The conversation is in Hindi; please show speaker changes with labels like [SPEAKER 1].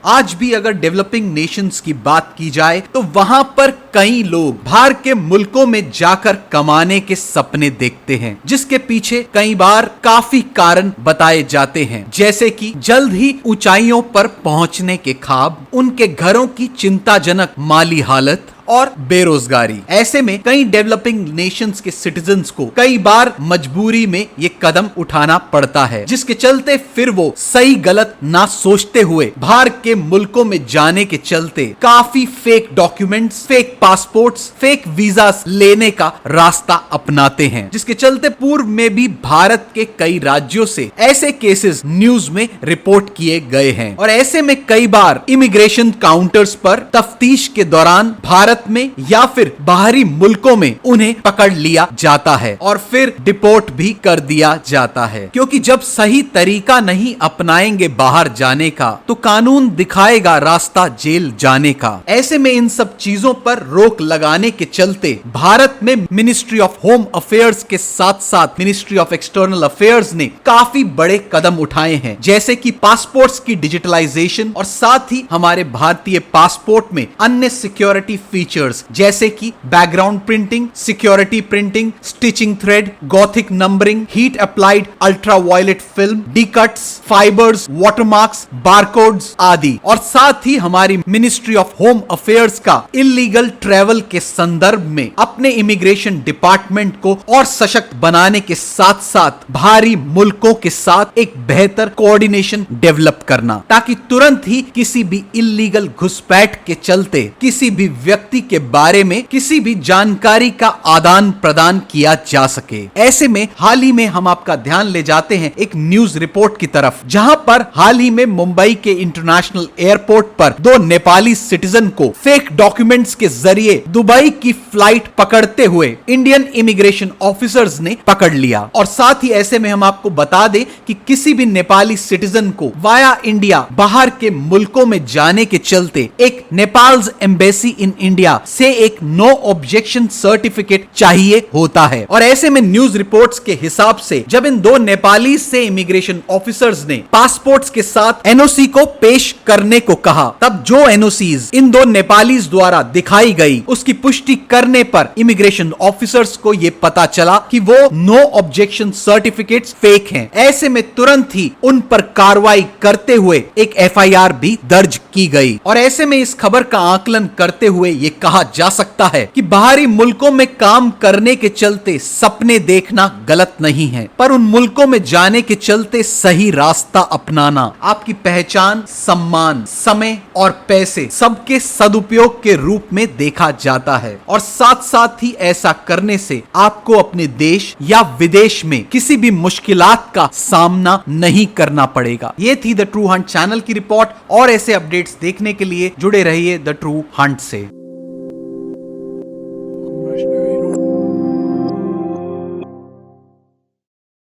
[SPEAKER 1] आज भी अगर डेवलपिंग नेशंस की बात की जाए तो वहां पर कई लोग बाहर के मुल्कों में जाकर कमाने के सपने देखते हैं, जिसके पीछे कई बार काफी कारण बताए जाते हैं, जैसे कि जल्द ही ऊंचाइयों पर पहुंचने के ख्वाब, उनके घरों की चिंताजनक माली हालत और बेरोजगारी। ऐसे में कई डेवलपिंग नेशंस के सिटीजन्स को कई बार मजबूरी में ये कदम उठाना पड़ता है, जिसके चलते फिर वो सही गलत ना सोचते हुए बाहर के मुल्कों में जाने के चलते काफी fake documents, fake passports, fake visas लेने का रास्ता अपनाते हैं, जिसके चलते पूर्व में भी भारत के कई राज्यों से ऐसे केसेस न्यूज में रिपोर्ट किए गए हैं। और ऐसे में कई बार इमिग्रेशन काउंटर्स पर तफ्तीश के दौरान भारत में या फिर बाहरी मुल्कों में उन्हें पकड़ लिया जाता है और फिर डिपोर्ट भी कर दिया जाता है, क्योंकि जब सही तरीका नहीं अपनाएंगे बाहर जाने का तो कानून दिखाएगा रास्ता जेल जाने का। ऐसे में इन सब चीजों पर रोक लगाने के चलते भारत में मिनिस्ट्री ऑफ होम अफेयर्स के साथ साथ मिनिस्ट्री ऑफ एक्सटर्नल अफेयर्स ने काफी बड़े कदम उठाए हैं, जैसे कि पासपोर्ट्स की डिजिटलाइजेशन और साथ ही हमारे भारतीय पासपोर्ट में अन्य सिक्योरिटी फीचर्स जैसे कि background printing, security printing, stitching thread, gothic numbering, heat applied ultraviolet film, die cuts, fibres, watermarks, barcodes आदि। और साथ ही हमारी मिनिस्ट्री ऑफ होम अफेयर्स का इलीगल ट्रैवल के संदर्भ में अपने इमिग्रेशन डिपार्टमेंट को और सशक्त बनाने के साथ साथ बाहरी मुल्कों के साथ एक बेहतर कोऑर्डिनेशन डेवलप करना, ताकि तुरंत ही किसी भी इलीगल घुसपैठ के चलते किसी भी व्यक्ति के बारे में किसी भी जानकारी का आदान प्रदान किया जा सके। ऐसे में हाल ही में हम आपका ध्यान ले जाते हैं एक न्यूज रिपोर्ट की तरफ, जहां पर हाल ही में मुंबई के इंटरनेशनल एयरपोर्ट पर दो नेपाली सिटीजन को फेक डॉक्यूमेंट्स के जरिए दुबई की फ्लाइट पकड़ते हुए इंडियन इमिग्रेशन ऑफिसर्स ने पकड़ लिया। और साथ ही ऐसे में हम आपको बता दें कि किसी भी नेपाली सिटीजन को वाया इंडिया बाहर के मुल्कों में जाने के चलते एक नेपाल्स एम्बेसी इन इंडिया से एक नो ऑब्जेक्शन सर्टिफिकेट चाहिए होता है। और ऐसे में न्यूज रिपोर्ट्स के हिसाब से जब इन दो नेपाली से इमिग्रेशन ऑफिसर्स ने पासपोर्ट्स के साथ एनओसी को पेश करने को कहा, तब जो एनओसीज इन दो नेपालीज द्वारा दिखाई गई उसकी पुष्टि करने पर इमिग्रेशन ऑफिसर्स को यह पता चला कि वो नो ऑब्जेक्शन सर्टिफिकेट्स फेक हैं। ऐसे में तुरंत ही उन पर कार्रवाई करते हुए एक एफआईआर भी दर्ज की गई। और ऐसे में इस खबर का आकलन करते हुए यह कहा जा सकता है कि बाहरी मुल्कों में काम करने के चलते सपने देखना गलत नहीं है, पर उन मुल्कों में जाने के चलते सही रास्ता अपनाना आपकी पहचान, सम्मान, समय और पैसे सबके सदुपयोग के रूप में देखा जाता है। और साथ साथ ही ऐसा करने से आपको अपने देश या विदेश में किसी भी मुश्किलात का सामना नहीं करना पड़ेगा। ये थी द ट्रू हंट चैनल की रिपोर्ट, और ऐसे अपडेट्स देखने के लिए जुड़े रहिए द ट्रू हंट से।